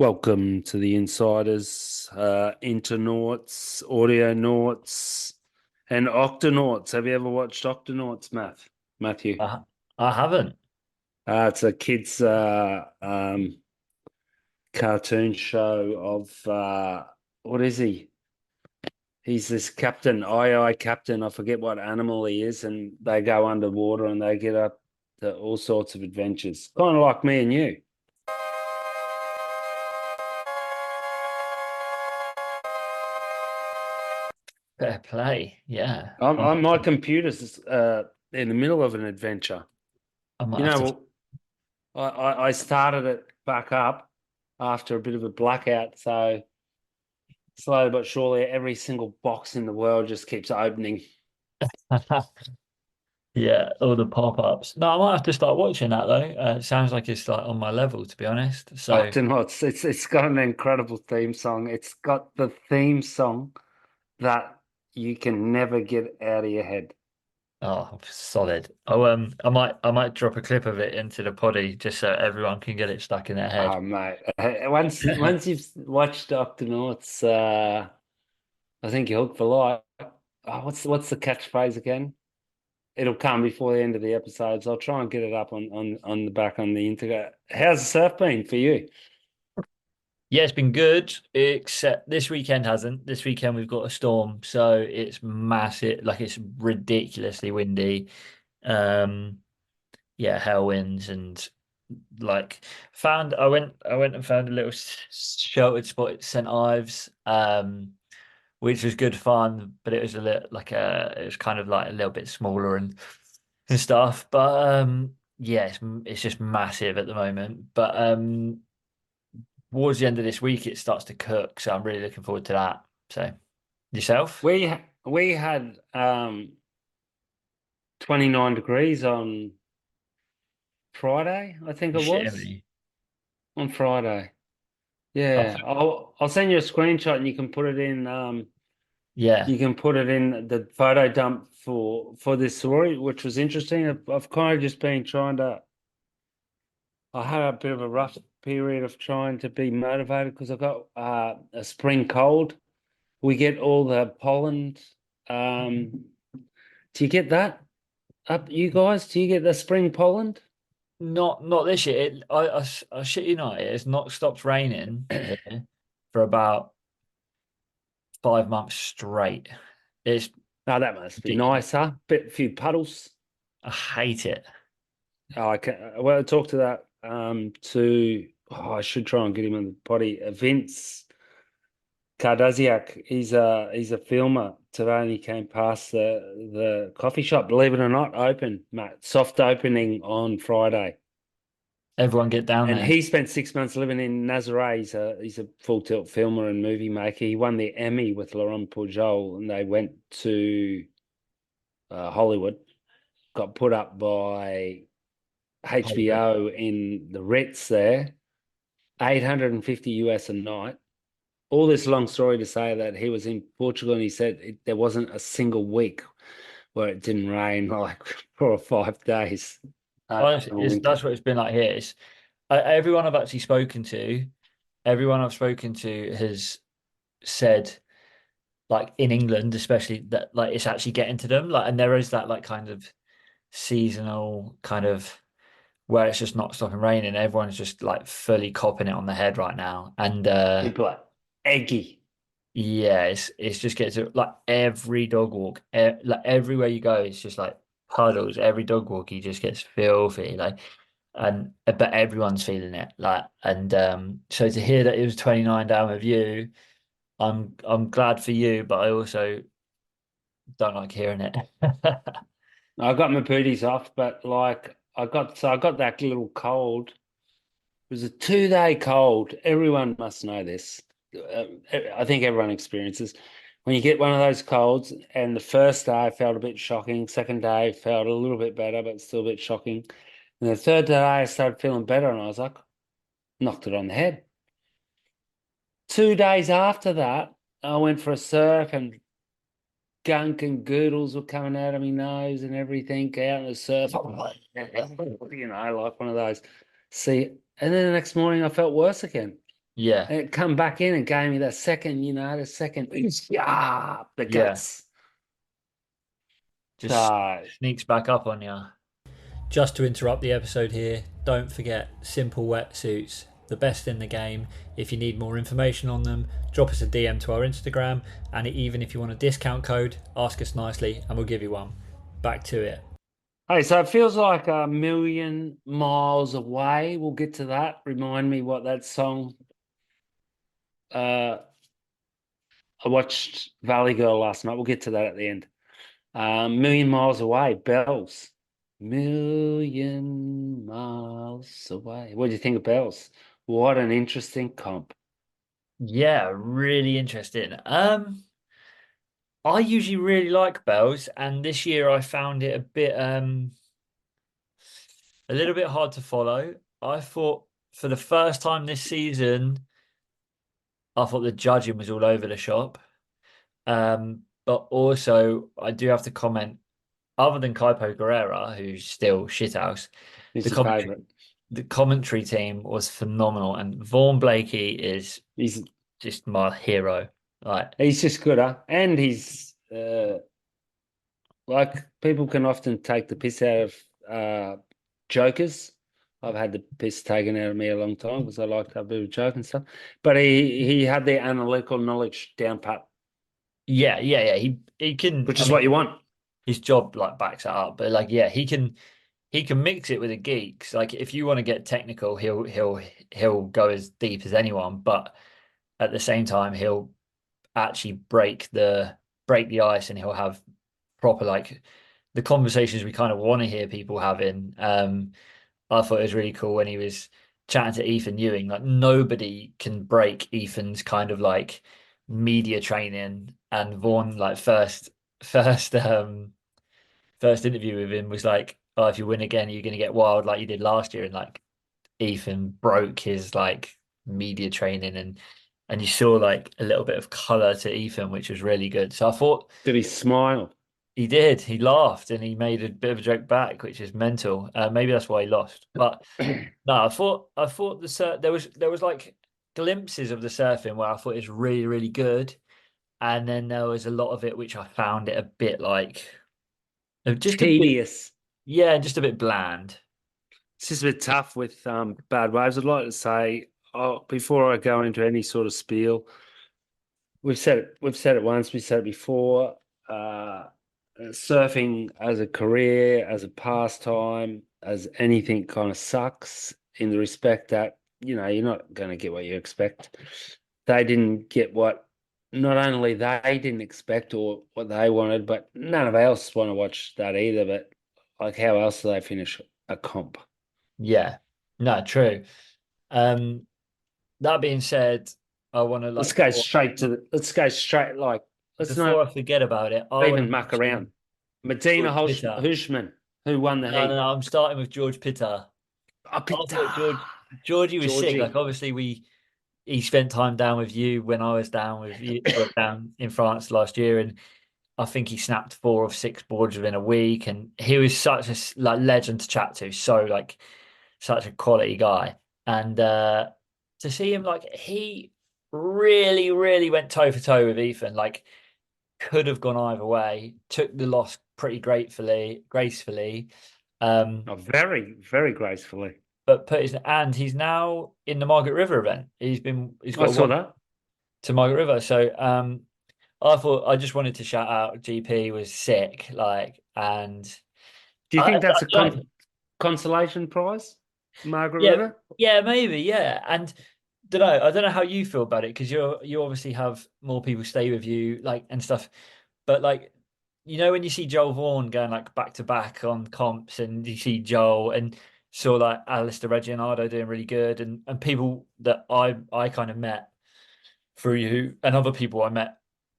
Welcome to the Insiders, Internauts, Audionauts, and Octonauts. Have you ever watched Octonauts, Matthew? I haven't. It's a kids' cartoon show of what is he? He's this captain, aye captain. I forget what animal he is, and they go underwater and they get up to all sorts of adventures, kind of like me and you. Fair play. Yeah. My computer's in the middle of an adventure. I might You have to. know, I started it back up after a bit of a blackout. So slowly but surely, every single box in the world just keeps opening. Yeah, all the pop-ups. No, I might have to start watching that though. It sounds like it's like on my level, to be honest. I So, don't know. It's got an incredible theme song. It's got the theme song that you can never get out of your head. oh, solid. Oh, I might drop a clip of it into the poddy just so everyone can get it stuck in their head. Oh mate, once you've watched Octonauts, I think you're hooked for life. Oh, what's the catchphrase again? It'll come before the end of the episodes. I'll try and get it up on the back on the internet. How's the surf been for you? Yeah, it's been good, except this weekend hasn't. This weekend we've got a storm, so it's massive, like it's ridiculously windy. Um, yeah, hell winds and like found I went and found a little sheltered spot at St Ives, which was good fun, but it was a little it was kind of like a little bit smaller and stuff. But yeah, it's just massive at the moment. But towards the end of this week it starts to cook, so I'm really looking forward to that. So yourself? We had 29 degrees on Friday, I think You it shitting was. me? On Friday. Oh, Yeah. I'll send you a screenshot and yeah. you can put it in the photo dump for this story, which was interesting. I've kind of just been trying to I had a bit of a rough period of trying to be motivated because I got a spring cold. We get all the pollen. Um, do you get that up, you guys? Do you get the spring pollen? Not this year. I shit you not, it has not stopped raining here for about 5 months straight. It's Oh, that must be ridiculous. nice, huh? Few puddles. I hate it. Oh, I can. Well, I talked to that. I should try and get him in the potty. Vince Cardaziak. He's a filmer today, and he came past the coffee shop. Believe it or not, open, mate. Soft opening on Friday. Everyone get down And there. he spent 6 months living in Nazaré. He's a full tilt filmer and movie maker. He won the Emmy with Laurent Pujol, and they went to Hollywood. Got put up by Oh, really? HBO in the Ritz there, 850 US a night. All this long story to say that he was in Portugal and he said there wasn't a single week where it didn't rain like 4 or 5 days Honestly, over winter. that's what it's been like here. Everyone I've actually spoken to, everyone I've spoken to has said, like in England, especially that like it's actually getting to them. Like, and there is that like kind of seasonal kind of where it's just not stopping raining. Everyone's just like fully copping it on the head right now. And People are eggy. yeah, it's just gets to like every dog walk, like everywhere you go, it's just like puddles. Every dog walk, you just gets filthy. Like, and but everyone's feeling it. Like, and so to hear that it was 29 down with you, I'm glad for you, but I also don't like hearing it. I got my booties off, but like I got that little cold. It was a 2 day cold. Everyone must know this. I think everyone experiences when you get one of those colds. And the first day I felt a bit shocking. Second day felt a little bit better, but still a bit shocking. And the third day I started feeling better, and I was like, knocked it on the head. 2 days after that, I went for a surf, and gunk and girdles were coming out of my nose and everything out in the surf. Like one of those. See, and then the next morning I felt worse again. Yeah, And it come back in and gave me that second, the second, yeah, the yeah. guts. Just So, sneaks back up on you. Just to interrupt the episode here, don't forget Simple Wetsuits, the best in the game. If you need more information on them, drop us a DM to our Instagram, and even if you want a discount code, ask us nicely and we'll give you one. Back to it. hey, so it feels like a million miles away. We'll get to that. Remind me what that song. Uh, I watched Valley Girl last night. We'll get to that at the end. Million miles away, Bells. Million miles away. What do you think of Bells? What an interesting comp. Yeah, really interesting. I usually really like bells, and this year I found it a little bit hard to follow. I thought for the first time this season, I thought the judging was all over the shop. But also I do have to comment, other than Kaipo Guerrera, who's still shithouse, He's the your commentary favorite. the commentary team was phenomenal, and Vaughan Blakey is He's just my hero. Like, he's just good, huh? And he's like people can often take the piss out of jokers. I've had the piss taken out of me a long time because I like to have a bit of joke and stuff. But he had the analytical knowledge down pat, yeah, yeah, yeah. He can. which I is mean, what you want. his job like backs it up, but like, yeah, he can mix it with the geeks. Like, if you want to get technical, he'll go as deep as anyone, but at the same time, he'll actually break the ice, and he'll have proper like the conversations we kind of want to hear people having. I thought it was really cool when he was chatting to Ethan Ewing. Like, nobody can break Ethan's kind of like media training. And Vaughan, like, first first interview with him was like, "Oh, if you win again, you're gonna get wild like you did last year." And like, Ethan broke his like media training, and you saw like a little bit of color to Ethan, which was really good. So I thought Did he smile? he did. He laughed and he made a bit of a joke back, which is mental. Maybe that's why he lost. But no, I thought there was like glimpses of the surfing where I thought it was really, really good. And then there was a lot of it which I found it a bit like just a bit, Tedious. yeah, just a bit bland. It's just a bit tough with bad waves. I'd like to say, before I go into any sort of spiel, we've said it once, we said it before. Surfing as a career, as a pastime, as anything kind of sucks in the respect that, you're not going to get what you expect. They didn't get what not only they didn't expect or what they wanted, but none of else want to watch that either. But like, how else do they finish a comp? Yeah. No, true. Um, that being said, I want to Let's like go straight to the. Let's go straight. Like, let's not before I forget about it, I want to even muck around. mention Medina George Pitta. Hushman, who won the No, no, heat. no, I'm starting with George Pitta. Up I it, thought Georgie was sick. Like, Georgie. obviously he spent time down with you when I was down with you, well, down in France last year, and I think he snapped 4 of 6 boards within a week, and he was such a like legend to chat to. So like such a quality guy, and to see him like he really, really went toe for toe with Ethan. Like, could have gone either way. Took the loss pretty gracefully. Um, Oh, very, very gracefully. but he's now in the Margaret River event. He's I got a saw one that. to Margaret River. So I thought I just wanted to shout out GP was sick, like, and Do you I think that's a don't, consolation prize, Margaret yeah, River? yeah, maybe, yeah. And I don't know how you feel about it, because you obviously have more people stay with you, like, and stuff. But like, when you see Joel Vaughan going like back to back on comps, and you see Joel and saw like Alistair Reginaldo doing really good, and people that I kind of met through you, and other people I met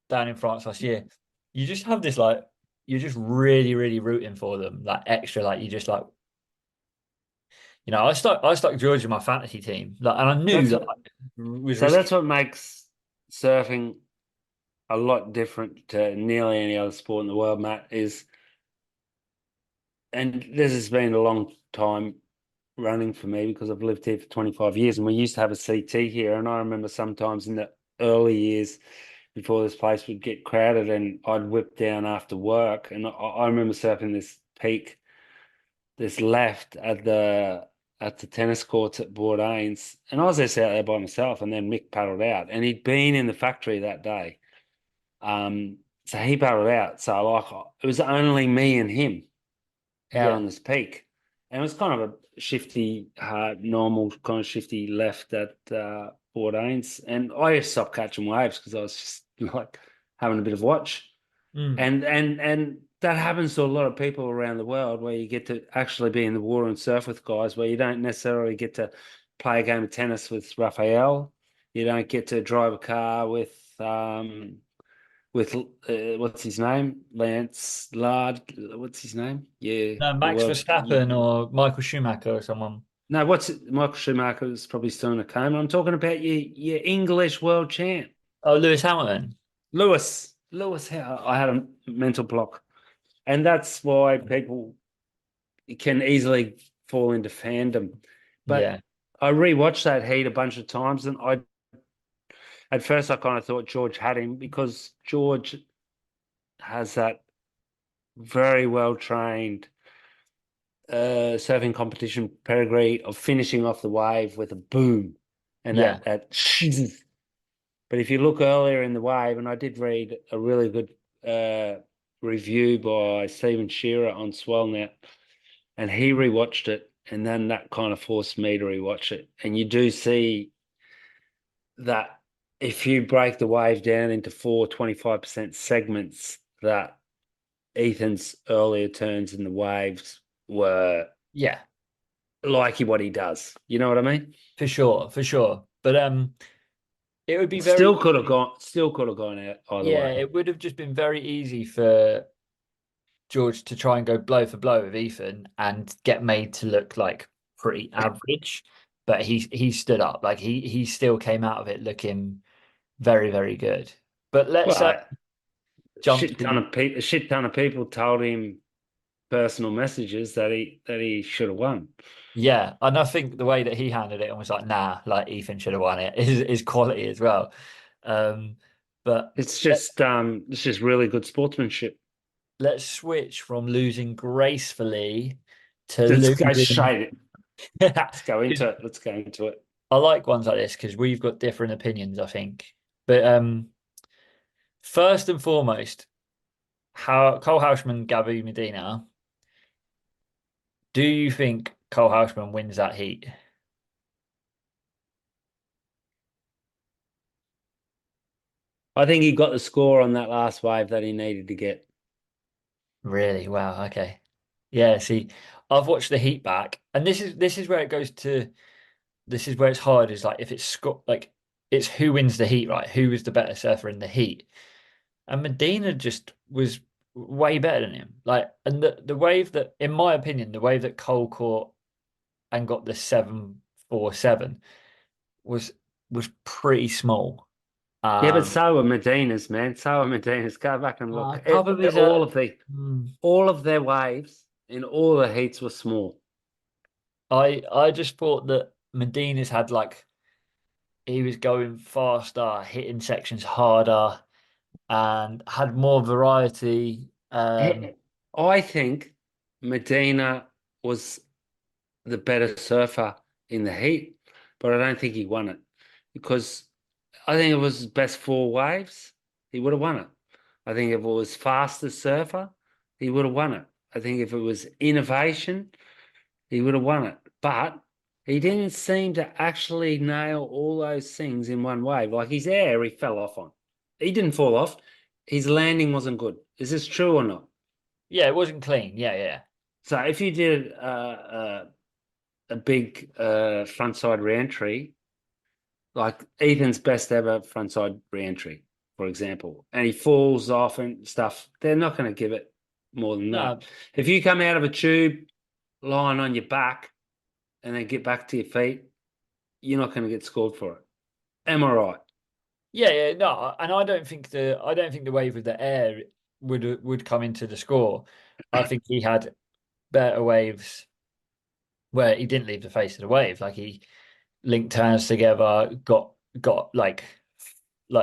down in France last year, you just have this like, you're just really, really rooting for them, like extra, like you just like, I stuck George in my fantasy team, like, and I knew That's that what. was So that's risky. what makes surfing a lot different to nearly any other sport in the world, Matt. And this has been a long time. running for me because I've lived here for 25 years, and we used to have a CT here. And I remember sometimes in the early years before this place would get crowded, and I'd whip down after work, and I remember surfing this peak, this left at the tennis courts at Bourdain's, and I was just out there by myself, and then Mick paddled out, and he'd been in the factory that day. So he paddled out. So like it was only me and him out Yeah. on this peak. And it was kind of a shifty, normal kind of shifty left at Bourdain's. And I just stopped catching waves because I was just like having a bit of watch. Mm. And that happens to a lot of people around the world where you get to actually be in the water and surf with guys where you don't necessarily get to play a game of tennis with Raphael. You don't get to drive a car with what's his name? Lance Lard. What's his name? Yeah, No, the Max world. Verstappen or Michael Schumacher or someone. No, what's Michael Schumacher is probably still in a coma. I'm talking about your English world champ, Oh, Lewis Hamilton. Lewis. Lewis, how I had a mental block, and that's why people can easily fall into fandom. But Yeah. I rewatched that heat a bunch of times, and I at first I kind of thought George had him because George has that very well trained surfing competition pedigree of finishing off the wave with a boom and Yeah. that but if you look earlier in the wave, and I did read a really good review by Stephen Shearer on SwellNet, and he rewatched it, and then that kind of forced me to rewatch it. And you do see that if you break the wave down into 25% segments, that Ethan's earlier turns in the waves were Yeah. like what he does. You know what I mean? For sure. For sure. But it would be very Still could have easy. gone. Still could have gone out either Yeah, way. it would have just been very easy for George to try and go blow for blow with Ethan and get made to look like pretty average. But he stood up. Like he still came out of it looking very, very good. But let's Well, jump to a shit ton of people told him personal messages that he should have won. yeah, and I think the way that he handled it and was like, nah, like Ethan should have won it is quality as well. Um, but It's just really good sportsmanship. let's switch from losing gracefully to Let's go losing. straight. Let's go into 'Cause it. Let's go into it. I like ones like this because we've got different opinions, I think. But first and foremost, how Cole Houshman, Gabby Medina, do you think Cole Houshman wins that heat? I think he got the score on that last wave that he needed to get. Really? Wow. Okay. Yeah. See, I've watched the heat back, and this is where it goes to. This is where it's hard. Is like if it's Scott, like it's who wins the heat, right? Who was the better surfer in the heat? And Medina just was way better than him. Like, and the wave that, in my opinion, the wave that Cole caught and got the 747 was was pretty small. Yeah, but Um, so were Medina's, man. So were Medina's. Go back and look. a couple of his hmm, All of their waves in all the heats were small. I just thought that Medina's had like he was going faster, hitting sections harder, and had more variety. I think Medina was the better surfer in the heat, but I don't think he won it because I think it was his best four waves. He would have won it. I think if it was fastest surfer, he would have won it. I think if it was innovation, he would have won it. But he didn't seem to actually nail all those things in one wave. Like his air, he fell off on. He didn't fall off. His landing wasn't good. Is this true or not? Yeah, it wasn't clean. Yeah, yeah. So if you did a big frontside reentry, like Ethan's best ever frontside reentry, for example, and he falls off and stuff, they're not going to give it more than that. No, If you come out of a tube lying on your back and then get back to your feet, you're not going to get scored for it. Am I right? yeah, yeah, no, and I don't think the wave with the air would come into the score. I think he had better waves where he didn't leave the face of the wave. Like he linked hands together, got like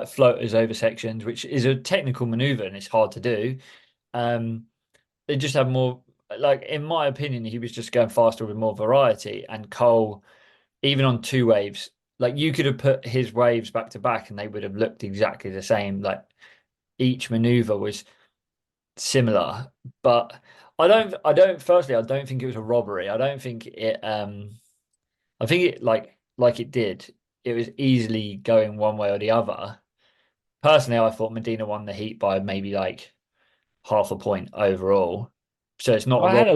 floaters over sections, which is a technical maneuver and it's hard to do. Um, they just have more, like in my opinion, he was just going faster with more variety. And Cole, even on two waves, like you could have put his waves back to back and they would have looked exactly the same. Like each maneuver was similar, but firstly, I don't think it was a robbery. I don't think I think it like it did. It was easily going one way or the other. Personally, I thought Medina won the heat by maybe like half a point overall. So it's not a rob.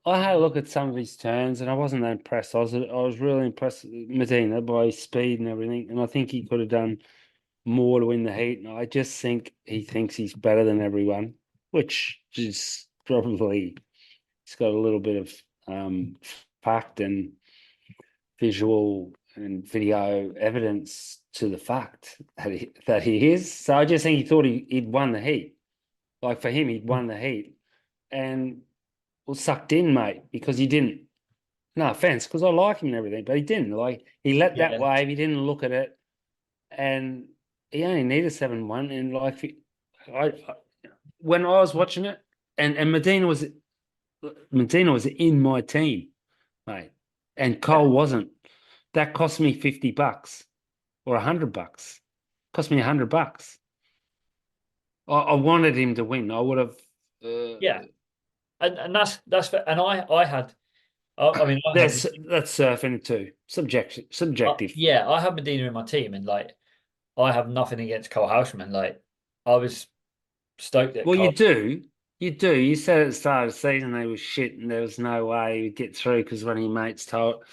I had a look at some of his turns, and I wasn't that impressed. I was really impressed with Medina by his speed and everything, and I think he could have done more to win the heat. And I just think he thinks he's better than everyone, which is probably he's got a little bit of fact and visual and video evidence to the fact that he is. So I just think he thought he'd won the heat. Like for him, he'd won the heat and was sucked in, mate, because he didn't. No offense, because I like him and everything, but he didn't. Like he let that Yeah, wave, he didn't look at it, and he only needed 7-1. And like, I when I was watching it, and Medina was in my team, mate, and Cole wasn't. That cost me $50 or $100. Cost me $100. I wanted him to win. I would have. yeah, and that's fair. And I had, I mean, I had, That's surfing too. Subjective. yeah, I had Medina in my team, and like I have nothing against Cole Houseman. Like I was stoked that Well, you Cole. do. You do. You said at the start of the season they were shit and there was no way he'd get through because one of your mates told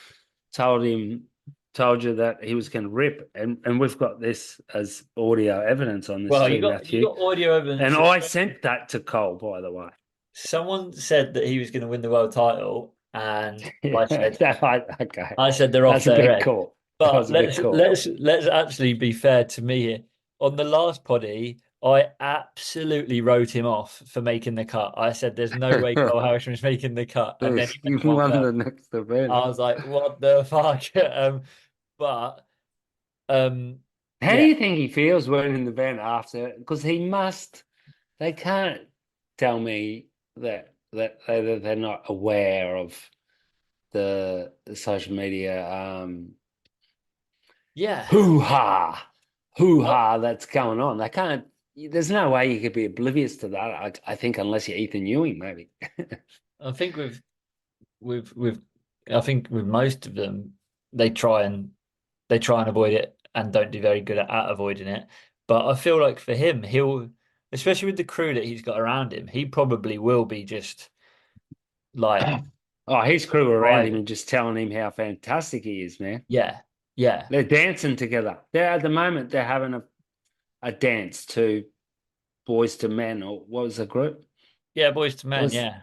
you that he was going to rip, and we've got this as audio evidence on this Well, too, you Matthew. got audio And evidence. I sent that to Cole, by the way. Someone said that he was going to win the world title, and I said, Okay, I said they're off that's a their bit head. cool. That But was a bit cool. let's actually be fair to me here. On the last poddy, I absolutely wrote him off for making the cut. I said there's no way Cole Housham is making the cut, and then he You went won 1 1. the next event. I was like, what the fuck? But How do yeah, you think he feels winning the event after? Because he must. They can't tell me that they're not aware of the social media yeah. hoo-ha I, hoo-ha that's going on. They can't. There's no way you could be oblivious to that. I think unless you're Ethan Ewing, maybe. I think with I think with most of them, they try and avoid it and don't do very good at avoiding it. But I feel like for him, he'll, especially with the crew that he's got around him, he probably will be just like Oh, his crew around him driving. and just telling him how fantastic he is, man. Yeah, yeah, They're dancing together. They're at the moment they're having a dance to Boys to Men, or what was the group? yeah. Boys to It men, was yeah.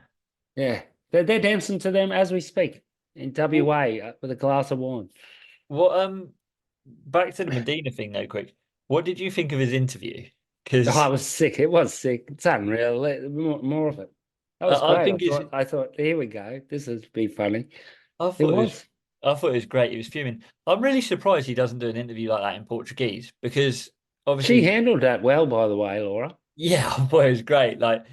Yeah. They're dancing to them as we speak in What, WA with a glass of wine. what back to the Medina thing though, quick. What did you think of his interview? Oh, Because it was sick. It was sick. It's unreal. More of it. That was I great. think it's I thought, here we go. This is be funny. I It thought it was was. I thought it was great. He was fuming. I'm really surprised he doesn't do an interview like that in Portuguese because She obviously, handled that well, by the way, Laura. yeah, I thought it was great. Like,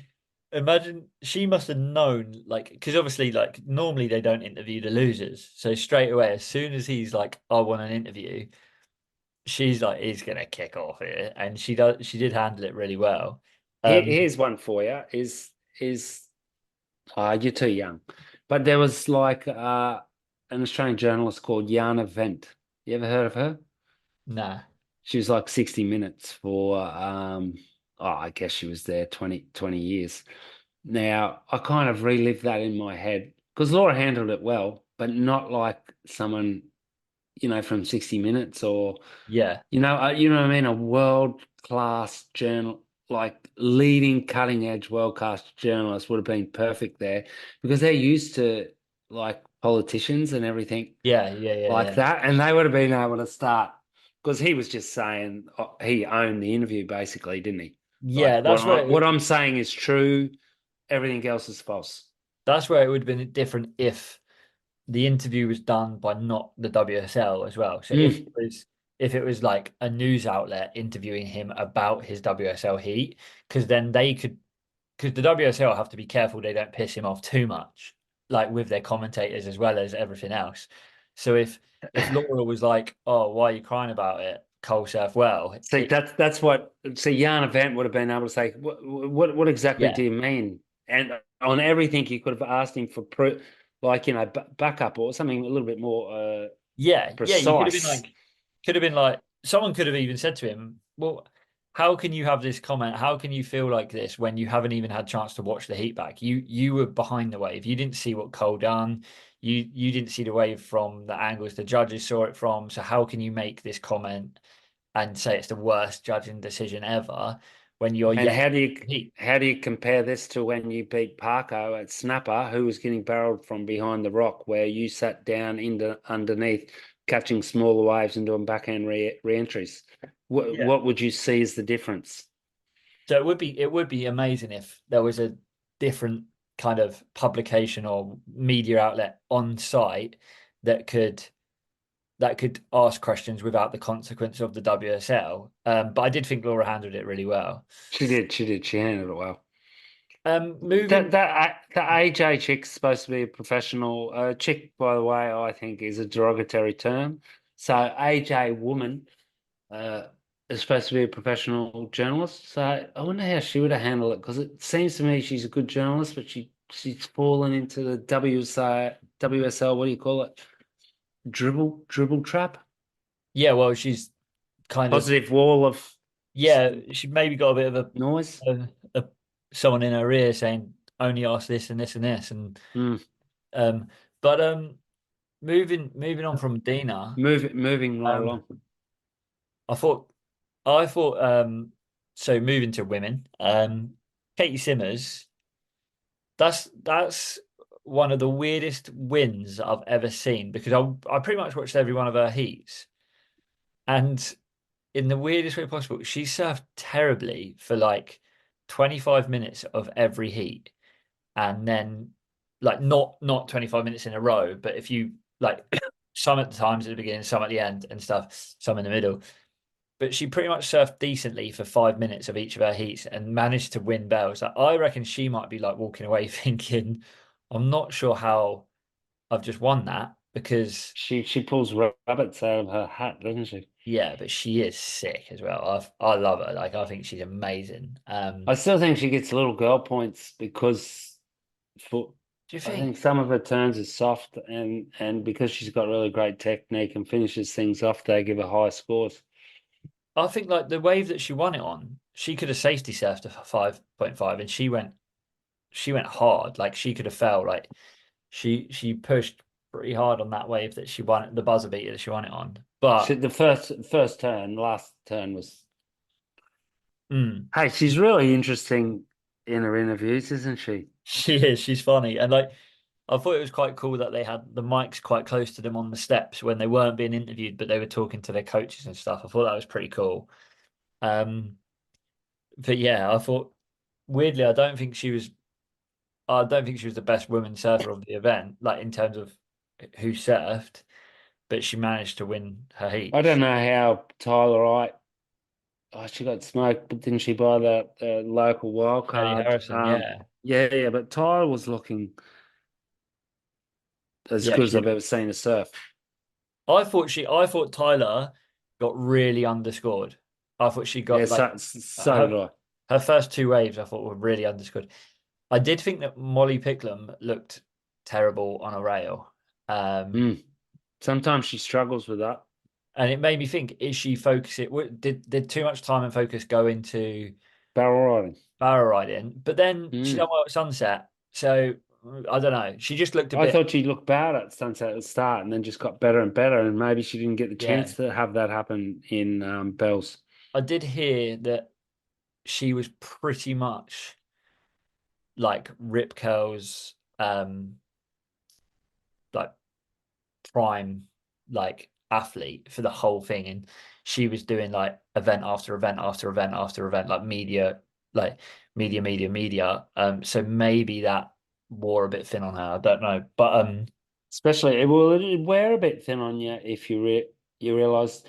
imagine she must have known, like, because obviously, like, normally they don't interview the losers. So straight away, as soon as he's like, "I want an interview," she's like, "He's gonna kick off here," and she does. She did handle it really well. Um, Here's one for you. Is you're too young, but there was like an Australian journalist called Jana Vent. You ever heard of her? nah, She was like 60 Minutes for I guess she was there 20 years. Now I kind of relived that in my head because Laura handled it well, but not like someone, from 60 Minutes or yeah, you know what I mean, a world class journal, like leading cutting edge world class journalist would have been perfect there because they're used to like politicians and everything yeah, yeah, yeah, like yeah, that, and they would have been able to start because he was just saying he owned the interview basically, didn't he? yeah. Like what I'm saying is true, everything else is false. That's where it would have been different if the interview was done by not the WSL as well. So Mm. if it was like a news outlet interviewing him about his WSL heat, because then they could because the WSL have to be careful they don't piss him off too much, like with their commentators as well as everything else. So if Laura was like, "Oh, why are you crying about it? Cole surf well," See, that's what. See, Jan Event would have been able to say, what exactly yeah, do you mean? And on everything, you could have asked him for like backup or something a little bit more yeah, you precise. could have been like, someone could have even said to him, "Well, how can you have this comment? How can you feel like this when you haven't even had a chance to watch the heat back? You were behind the wave. You didn't see what Cole done. You didn't see the wave from the angles the judges saw it from. So how can you make this comment and say it's the worst judging decision ever when you're And yet to heat?" how do you compare this to when you beat Parko at Snapper, who was getting barreled from behind the rock, where you sat down into underneath, catching smaller waves and doing backhand re-entries? Yeah. What would you see as the difference? So it would be amazing if there was a different kind of publication or media outlet on site that could ask questions without the consequence of the WSL. But I did think Laura handled it really well. She handled it well. Moving, That AJ chick's supposed to be a professional. Chick, by the way, I think is a derogatory term. So AJ woman is supposed to be a professional journalist. So I wonder how she would have handled it because it seems to me she's a good journalist, but she's fallen into the WSL. What do you call it? Dribble trap. yeah, well, she's kind of, Positive wall of yeah, she maybe got a bit of noise. a someone in her ear saying only ask this and this and this and Mm. um, but moving on from Dina, Moving right um, along. I thought I thought so moving to women, Caity Simmers, that's one of the weirdest wins I've ever seen because I pretty much watched every one of her heats. And in the weirdest way possible, she surfed terribly for like 25 minutes of every heat. And then like not 25 minutes in a row, but if you like some at the times at the beginning, some at the end and stuff, some in the middle. But she pretty much surfed decently for 5 minutes of each of her heats and managed to win bells. Like, I reckon she might be like walking away thinking, I'm not sure how I've just won that because She pulls rabbits out of her hat, doesn't she? yeah, but she is sick as well. I love her. Like I think she's amazing. I still think she gets little girl points because for Do you I think? think some of her turns are soft and because she's got really great technique and finishes things off, they give her high scores. I think like the wave that she won it on, she could have safety surfed a 5.5 and she went hard. Like she could have fell. Like she pushed pretty hard on that wave that she won the buzzer beater that she won it on. She, But the first turn, last turn was. mm, Hey, she's really interesting in her interviews, isn't she? she is, she's funny. And like I thought it was quite cool that they had the mics quite close to them on the steps when they weren't being interviewed, but they were talking to their coaches and stuff. I thought that was pretty cool. Um, but yeah, I thought weirdly, I don't think she was the best woman surfer of the event, like in terms of who surfed, but she managed to win her I don't heats. know how Tyler Wright. Oh, she got smoked, but didn't she buy the local wild Kelly card? Harrison, yeah. Yeah, but Tyler was looking as Yeah, good as she I've ever seen her surf. I thought Tyler got really underscored. I thought she Yeah, got like so did her I. her first two waves I thought were really underscored. I did think that Molly Picklum looked terrible on a rail. Um, Mm. Sometimes she struggles with that. and it made me think, is she focusing did too much time and focus go into Barrel riding. barrel riding? But then she done Mm. well at Sunset. So I don't know. She just looked a I bit, thought she looked bad at Sunset at the start and then just got better and better. And maybe she didn't get the yeah. chance to have that happen in Bells. I did hear that she was pretty much like Rip Curl's like prime like athlete for the whole thing, and she was doing like event after event after event after event, like like media. So maybe that wore a bit thin on her. I don't know, but Especially, well, it'd wear a bit thin on you if you realize.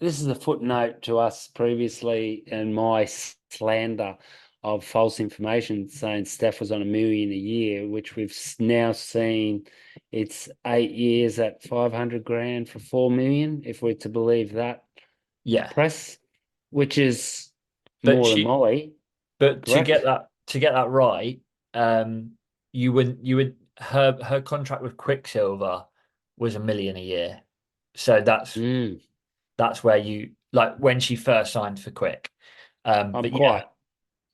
This is a footnote to us previously and my slander of false information saying Steph was on 1 million a year, which we've now seen it's 8 years at 500 grand for 4 million, if we're to believe that Yeah, press, which is but more than she, Molly, but correct? to get that right, you would her contract with Quicksilver was 1 million a year, so Mm, that's where you like when she first signed for Quick. I'm But yeah, quite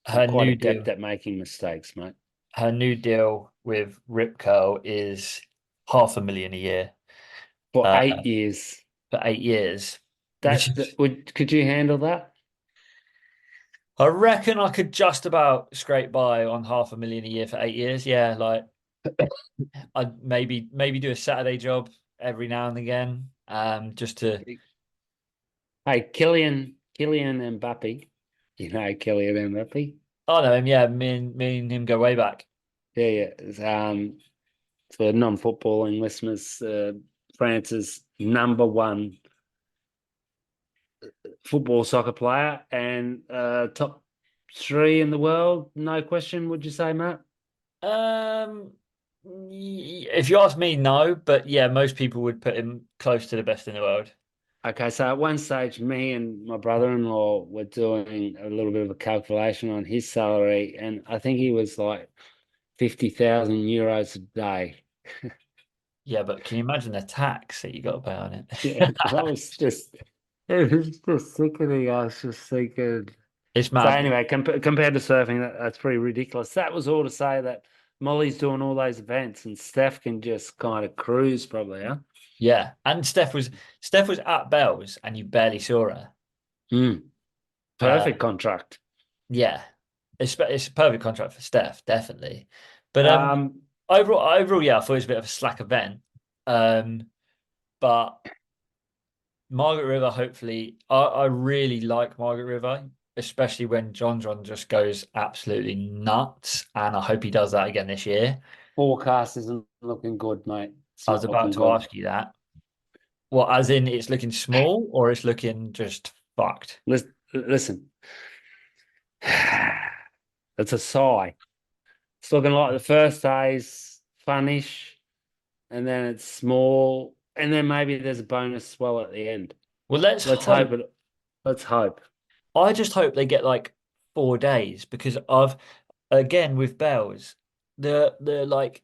I'm her quite new adept deal, at making mistakes, mate. her new deal with Rip Curl is 500,000 a year, For uh, 8 years. for 8 years, which That is would could you handle that? I reckon I could just about scrape by on 500,000 a year for 8 years. Yeah, like I'd maybe do a Saturday job every now and again, just to. Hey, Kylian Mbappe. You know Kylian Mbappe? I know him. Yeah, me and him go way back. Yeah, yeah. For non-footballing listeners, France's number one football soccer player and top three in the world, no question, would you say, Matt? Um, if you ask me, no, but yeah, most people would put him close to the best in the world. Okay, so at one stage, me and my brother-in-law were doing a little bit of a calculation on his salary, and I think he was like 50,000 euros a day. Yeah, but can you imagine the tax that you got to pay on Yeah, it? it was just sickening. I was just thinking. It's So mad. anyway, compared to surfing, that's pretty ridiculous. That was all to say that Molly's doing all those events and Steph can just kind of cruise probably, huh? Yeah, and Steph was at Bell's, and you barely saw her. Mm, Uh, perfect contract. yeah, it's a perfect contract for Steph, definitely. But Um, overall, yeah, I thought it was a bit of a slack event. Um, but Margaret River, hopefully, I really like Margaret River, especially when John just goes absolutely nuts, and I hope he does that again this year. forecast isn't looking good, mate. It's I was not about looking to good. ask you that. Well, as in it's looking small or it's looking just fucked? Listen, it's a sigh. It's looking like the first day's funnish, and then it's small, and then maybe there's a bonus swell at the end. Well, let's Let's hope hope. it. Let's hope. I just hope they get like 4 days because I've again with Bells, the like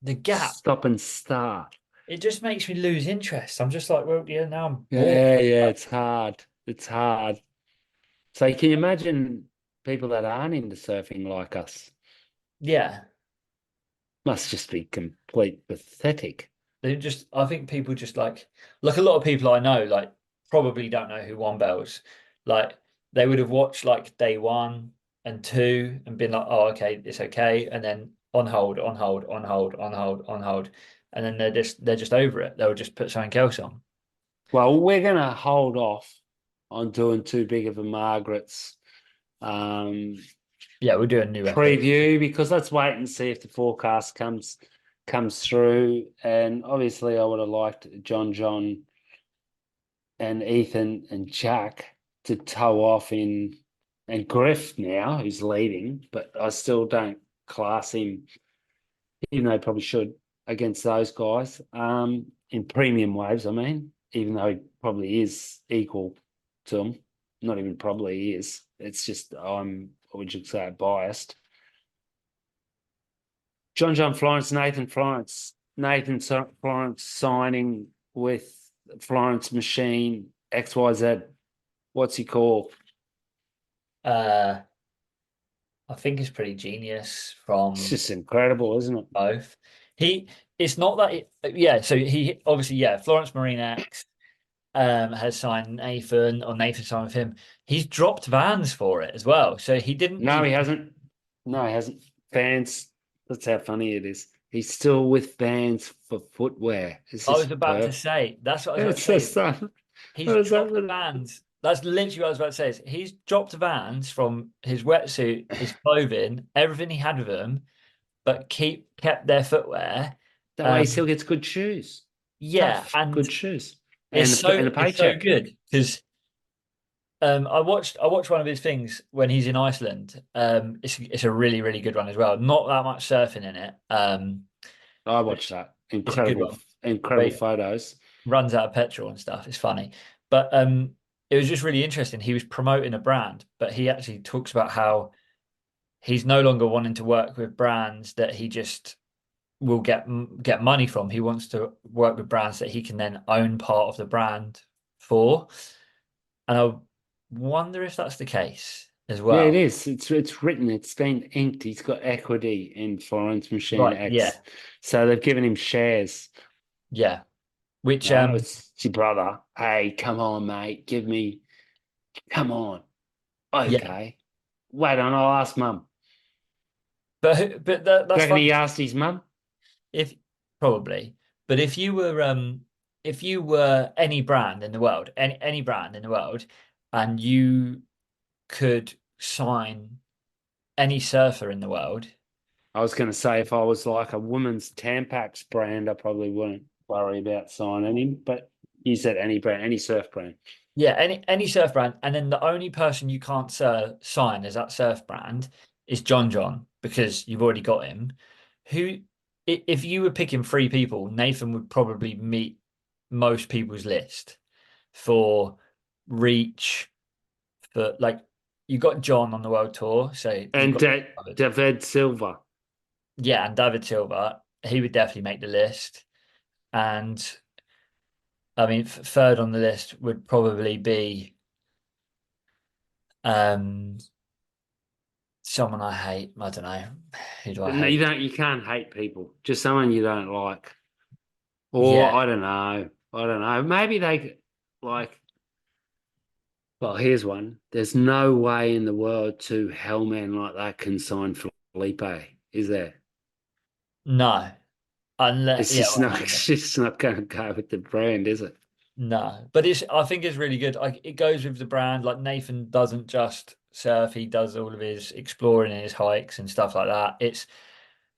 the gap, Stop and start. it just makes me lose interest. I'm just like, well, yeah, now I'm bored. Yeah, yeah, Like, it's hard. It's hard. So can you imagine people that aren't into surfing like us? yeah, Must just be complete pathetic. they just I think people just like a lot of people I know like probably don't know who won Bells. Like they would have watched like day one and two and been like, oh, okay, it's okay, and then on hold, on hold, on hold, on hold, on hold, and then they're just over it. They'll just put something else on. Well, we're gonna hold off on doing too big of a Margaret's um, Yeah, we'll do a new episode. preview because let's wait and see if the forecast comes through. And obviously, I would have liked John and Ethan and Jack to tow off in and Griff now, who's leading, but I still don't class him, even though he probably should, against those guys. In premium waves, I mean, even though he probably is equal to them. Not even probably he is. It's just what would you say, biased. John Florence, Florence signing with Florence Machine XYZ. What's he called? Uh, I think it's pretty genius It's from just incredible, isn't it? both. He, it's not that, yeah. So he obviously, yeah. Florence Marine X has signed Nathan, or Nathan signed with him. He's dropped Vans for it as well. So he didn't No, even. he hasn't. No, he hasn't. Fans, that's how funny it is. He's still with fans for footwear. It's I was just about to perfect. say that's what I was about to It's say. just that. He's It's dropped that Vans. That's literally what I was about to say. Is he's dropped Vans from his wetsuit, his clothing, everything he had with him, but kept their footwear That way he Um, still gets good shoes, yeah, tough, and good shoes, and and a it's so paycheck. good because I watched one of his things when he's in Iceland. It's a really really good one as well. Not that much surfing in it. I But watched that. it's a good Incredible, one. Where incredible he photos. runs out of petrol and stuff. It's funny, but it was just really interesting. He was promoting a brand, but he actually talks about how he's no longer wanting to work with brands that he just will get money from. He wants to work with brands that he can then own part of the brand for. And I wonder if that's the case as Yeah, it well. is. It's written. It's been inked. He's got equity in Florence Machine Right. Yeah. X, so they've given him shares. Yeah. Which No, it's your brother. Hey, come on, mate. Come on. yeah. Okay. Wait on, I'll ask mum. But Do you that's reckon funny. he asked his mum? If probably, but if you were any brand in the world, any brand in the world, and you could sign any surfer in the world. I was going to say if I was like a woman's Tampax brand, I probably wouldn't worry about signing him. But you said any brand, any surf brand. Yeah, any surf brand, and then the only person you can't sign as that surf brand is John John because you've already got him. Who, if you were picking three people, Nathan would probably meet most people's list for reach. For like, you got John on the world tour, so you've And got covered. David Silva. Yeah, and David Silva, he would definitely make the list. And I mean, third on the list would probably be um someone I hate. I don't know. Who do I No, hate? you can't hate people. Just someone you don't like. Or Yeah. I don't know. I don't know. Maybe they like. Well, here's one. There's no way in the world two hellmen like that can sign Felipe, is there? No. Unless It's yeah, just well, not. no, It's just not going to go with the brand, is it? no. But I think it's really good. Like it goes with the brand. Like Nathan doesn't just surf, he does all of his exploring and his hikes and stuff like that. It's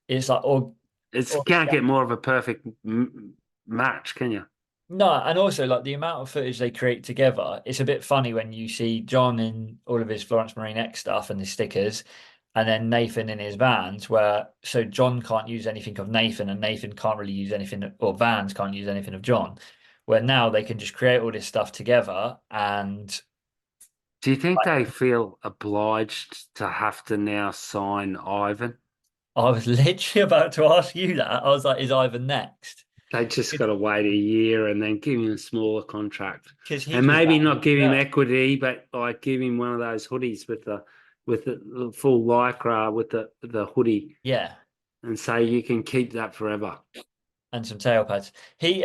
like It's or can't get more of a perfect match, can you? no, and also like the amount of footage they create together, it's a bit funny when you see John in all of his Florence Marine X stuff and his stickers, and then Nathan in his Vans, where so John can't use anything of Nathan, and Nathan can't really use anything, or Vans can't use anything of John. Where now they can just create all this stuff together, and Do you think they feel obliged to have to now sign Ivan? I was literally about to ask you that. I was like, is Ivan next? They just got to wait a year and then give him a smaller contract, Because and he's with maybe Vans not as give him well. equity, but like give him one of those hoodies with the full lycra with the hoodie, Yeah, and say you can keep that forever. and some tail pads. He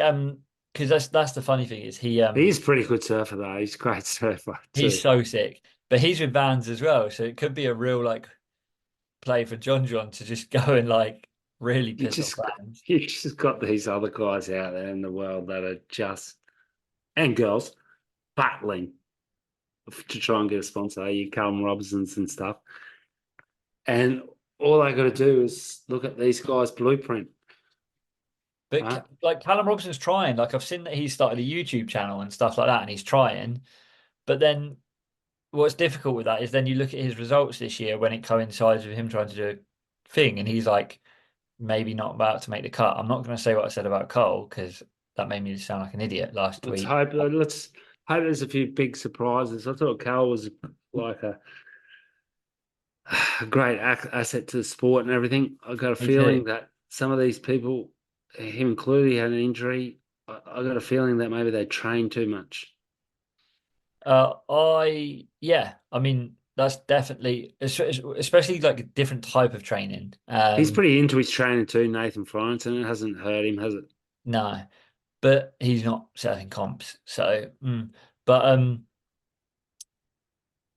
because that's the funny thing is He's a pretty good surfer though. He's a great surfer he's too. so sick. But he's with Vans as well, so it could be a real like play for John John to just go and like really You piss off just Vans. you just got these other guys out there in the world that are just and girls battling to try and get a sponsor. You Callum Robinsons and stuff, and all I got to do is look at these guys' blueprint, But right? like Callum Robson's trying. Like I've seen that he's started a YouTube channel and stuff like that, and he's trying. But then what's difficult with that is then you look at his results this year when it coincides with him trying to do a thing, and he's like maybe not about to make the cut. I'm not going to say what I said about Cole because that made me sound like an idiot last Let's week. hope. Let's hope there's a few big surprises. I thought Cal was like a great asset to the sport and everything. I got a Me too. feeling that some of these people, him included, had an injury. I got a feeling that maybe they trained too much. Yeah, I mean that's definitely especially like a different type of training. He's pretty into his training too, Nathan Florence, and it hasn't hurt him, has it? No, but he's not setting comps. So, but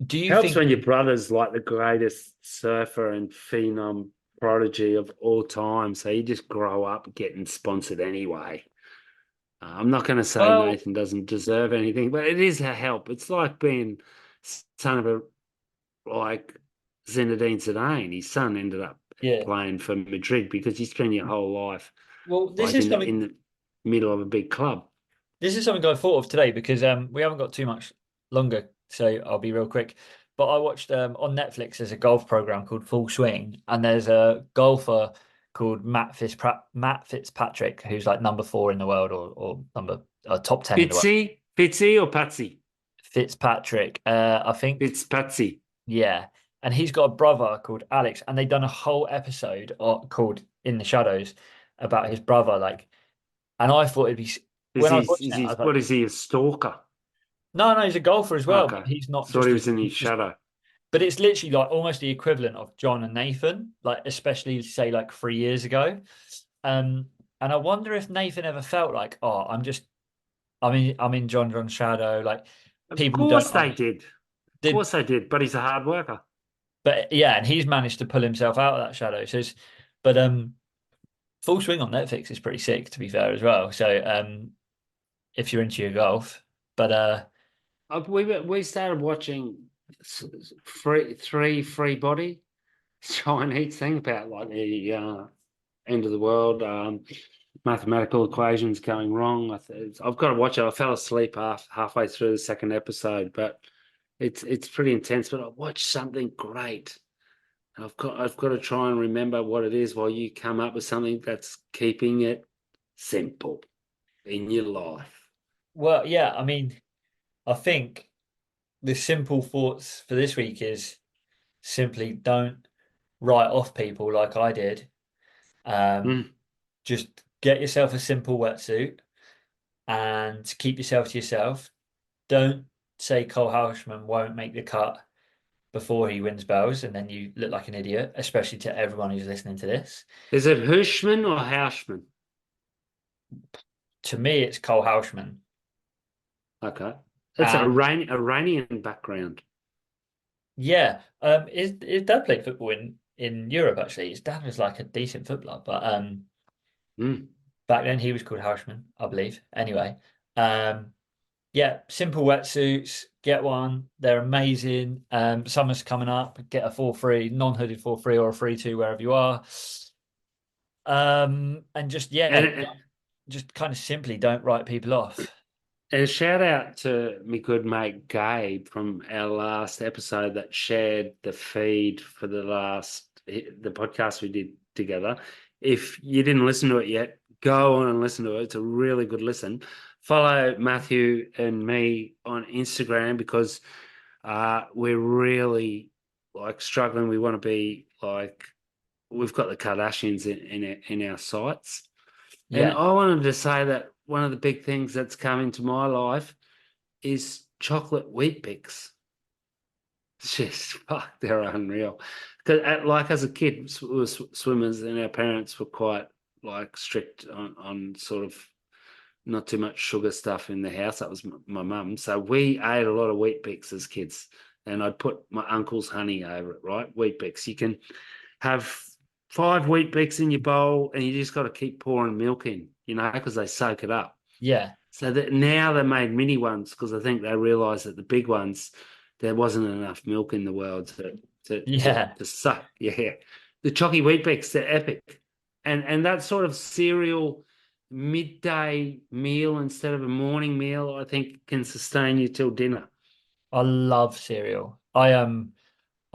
do you Helps think? when your brother's like the greatest surfer and phenom prodigy of all time. So you just grow up getting sponsored anyway. I'm not going to say Well, Nathan doesn't deserve anything, but it is a help. It's like being son of a like Zinedine Zidane. His son ended up yeah, playing for Madrid because you spend your whole life. Well, like in the middle of a big club. this is something I thought of today because we haven't got too much longer, so I'll be real quick. But I watched on Netflix there's a golf program called Full Swing, and there's a golfer called Matt Fitzpatrick, who's like number 4 in the world or number top 10 in the world. Fitzy or Patsy? Fitzpatrick, I think, Fitzpatsy. yeah. And he's got a brother called Alex, and they've done a whole episode called In the Shadows about his brother. Like, and I thought it'd be when I was watching it, I was like, What is he, a stalker? no, he's a golfer as well, but Okay. he's not Thought just he a, was in his he's just, shadow. but it's literally like almost the equivalent of John and Nathan, like especially say like 3 years ago. Um, and I wonder if Nathan ever felt like, oh, I'm in John's shadow, like Of people don't course they understand. did. Of Did course they did, but he's a hard worker. But yeah, and he's managed to pull himself out of that shadow. But Full Swing on Netflix is pretty sick, to be fair as well. So if you're into your golf, but We started watching free body Chinese thing about like the end of the world, mathematical equations going wrong. I've got to watch it. I fell asleep halfway through the second episode, but it's pretty intense. But I watched something great. I've got to try and remember what it is while you come up with something that's keeping it simple in your life. well, yeah, I mean, I think the simple thoughts for this week is simply don't write off people like I did. Um, Mm. just get yourself a simple wetsuit and keep yourself to yourself. Don't say Cole Houshman won't make the cut before he wins bells, and then you look like an idiot, especially to everyone who's listening to this. Is it Hirschman or Houshman? To me, it's Cole Houshman. Okay. That's a And Iranian background. yeah, his dad played football in Europe actually. His dad was like a decent footballer, but Mm. back then he was called Houshman, I believe. Anyway, um, yeah, simple wetsuits, get one. They're amazing. Summer's coming up. Get a 4-3, non-hooded 4-3 or a 3-2 wherever you are. And just yeah, And just kind of simply don't write people off. a shout out to my good mate Gabe from our last episode that shared the feed for the podcast we did together. If you didn't listen to it yet, go on and listen to it. It's a really good listen. Follow Matthew and me on Instagram because we're really like struggling. We want to be like we've got the Kardashians in our sights. And Yeah, I wanted to say that one of the big things that's come into my life is chocolate wheat bix. It's just fuck, they're unreal. Because like as a kid, we were swimmers, and our parents were quite like strict on sort of not too much sugar stuff in the house. That was my mum. So we ate a lot of wheat bix as kids, and I'd put my uncle's honey over it. Right, wheat bix. You can have 5 wheat bix in your bowl, and you just got to keep pouring milk in, because they soak it up. yeah, So that now they made mini ones because I think they realised that the big ones there wasn't enough milk in the world yeah. to suck. Yeah, the chalky wheat bix, they're epic, and that sort of cereal midday meal instead of a morning meal, I think can sustain you till dinner. I love cereal. I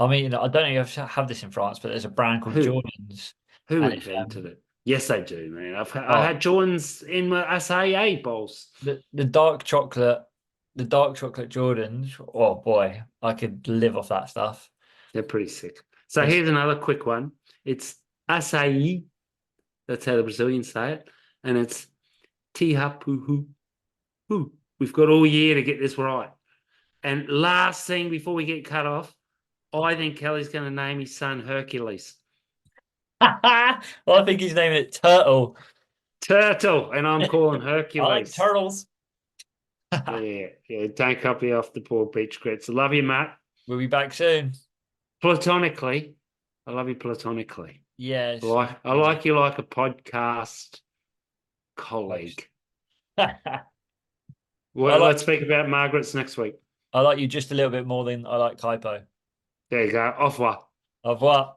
mean, I don't know if you have this in France, but there's a brand called Who Jordan's, who and it's invented it? Yes, they do, man. I oh had Jordans in my SAA bowls. the dark chocolate, the dark chocolate Jordans. Oh boy, I could live off that stuff. They're pretty sick. So It's here's another quick one. It's açaí. That's how the Brazilians say it. And it's tihapuhu. We've got all year to get this right. And last thing before we get cut off, I think Kelly's going to name his son Hercules. well, I think he's naming it Turtle. Turtle. And I'm calling I like Hercules. turtles. Yeah. Don't copy off the poor beach grits. I love you, Matt. We'll be back soon. Platonically. I love you platonically. Yes. I like you like a podcast colleague. I Well, like let's speak about Margaret's next week. I like you just a little bit more than I like Kaipo. There you go. Au revoir. Au revoir.